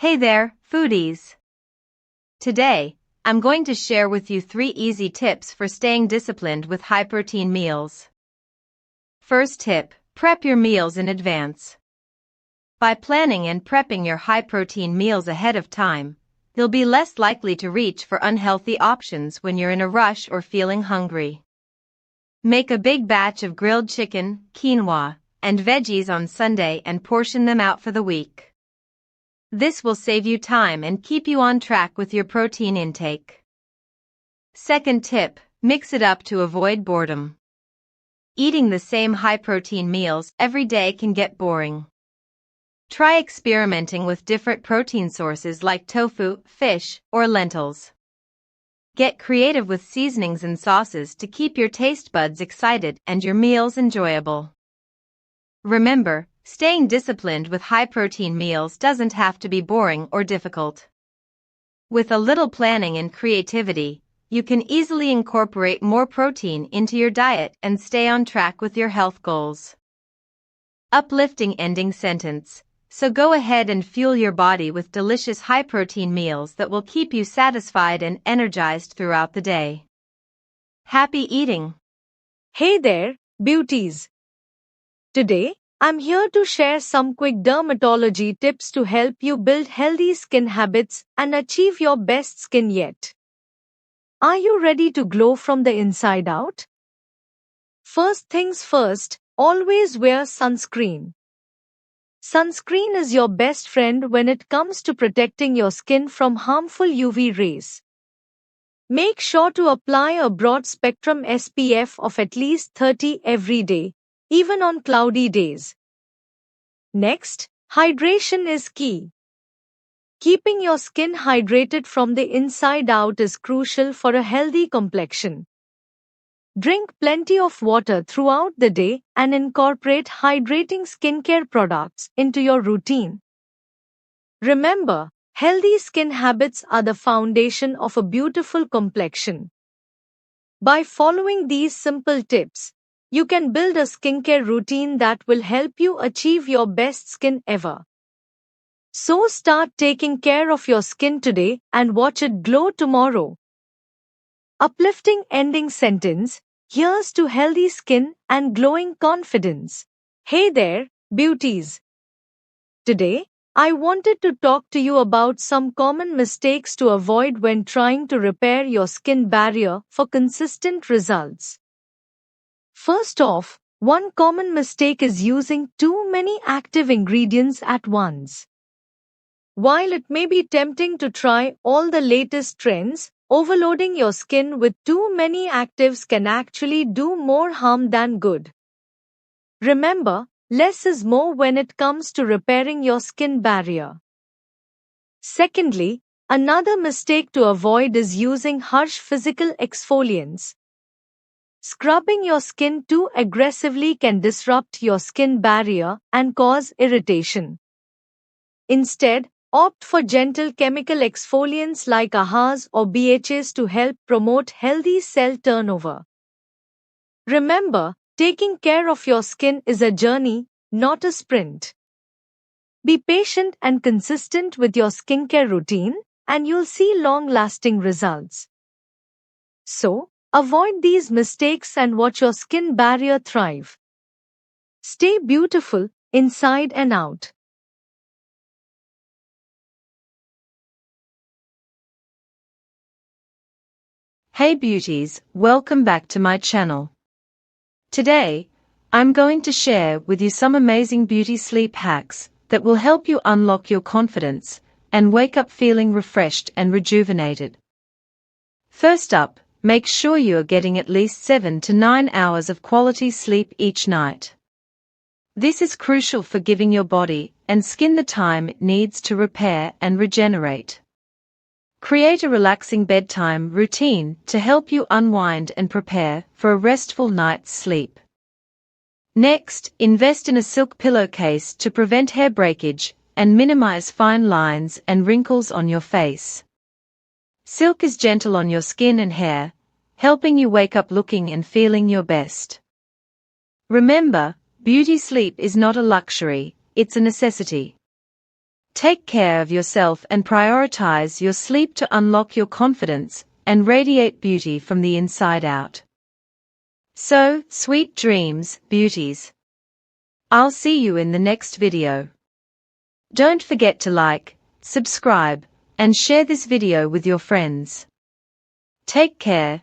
Hey there, foodies! Today, I'm going to share with you 3 easy tips for staying disciplined with high-protein meals. First tip, prep your meals in advance. By planning and prepping your high-protein meals ahead of time, you'll be less likely to reach for unhealthy options when you're in a rush or feeling hungry. Make a big batch of grilled chicken, quinoa, and veggies on Sunday and portion them out for the week. This will save you time and keep you on track with your protein intake. Second tip, mix it up to avoid boredom. Eating the same high-protein meals every day can get boring. Try experimenting with different protein sources like tofu, fish, or lentils. Get creative with seasonings and sauces to keep your taste buds excited and your meals enjoyable. Remember, staying disciplined with high-protein meals doesn't have to be boring or difficult. With a little planning and creativity, you can easily incorporate more protein into your diet and stay on track with your health goals. Uplifting ending sentence. So go ahead and fuel your body with delicious high-protein meals that will keep you satisfied and energized throughout the day. Happy eating! Hey there, beauties! Today, I'm here to share some quick dermatology tips to help you build healthy skin habits and achieve your best skin yet. Are you ready to glow from the inside out? First things first, always wear sunscreen. Sunscreen is your best friend when it comes to protecting your skin from harmful UV rays. Make sure to apply a broad spectrum SPF of at least 30 every day, even on cloudy days. Next, hydration is key. Keeping your skin hydrated from the inside out is crucial for a healthy complexion. Drink plenty of water throughout the day and incorporate hydrating skincare products into your routine. Remember, healthy skin habits are the foundation of a beautiful complexion. By following these simple tips, you can build a skincare routine that will help you achieve your best skin ever. So start taking care of your skin today and watch it glow tomorrow. Uplifting ending sentence. Here's to healthy skin and glowing confidence. Hey there, beauties! Today, I wanted to talk to you about some common mistakes to avoid when trying to repair your skin barrier for consistent results. First off, one common mistake is using too many active ingredients at once. While it may be tempting to try all the latest trends, overloading your skin with too many actives can actually do more harm than good. Remember, less is more when it comes to repairing your skin barrier. Secondly, another mistake to avoid is using harsh physical exfoliants. Scrubbing your skin too aggressively can disrupt your skin barrier and cause irritation. Instead, opt for gentle chemical exfoliants like AHAs or BHAs to help promote healthy cell turnover. Remember, taking care of your skin is a journey, not a sprint. Be patient and consistent with your skincare routine, and you'll see long-lasting results. So, avoid these mistakes and watch your skin barrier thrive. Stay beautiful, inside and out. Hey beauties, welcome back to my channel. Today, I'm going to share with you some amazing beauty sleep hacks that will help you unlock your confidence and wake up feeling refreshed and rejuvenated. First up, make sure you are getting at least 7 to 9 hours of quality sleep each night. This is crucial for giving your body and skin the time it needs to repair and regenerate. Create a relaxing bedtime routine to help you unwind and prepare for a restful night's sleep. Next, invest in a silk pillowcase to prevent hair breakage and minimize fine lines and wrinkles on your face. Silk is gentle on your skin and hair, helping you wake up looking and feeling your best. Remember, beauty sleep is not a luxury, it's a necessity. Take care of yourself and prioritize your sleep to unlock your confidence and radiate beauty from the inside out. So, sweet dreams, beauties. I'll see you in the next video. Don't forget to like, subscribe, and share this video with your friends. Take care.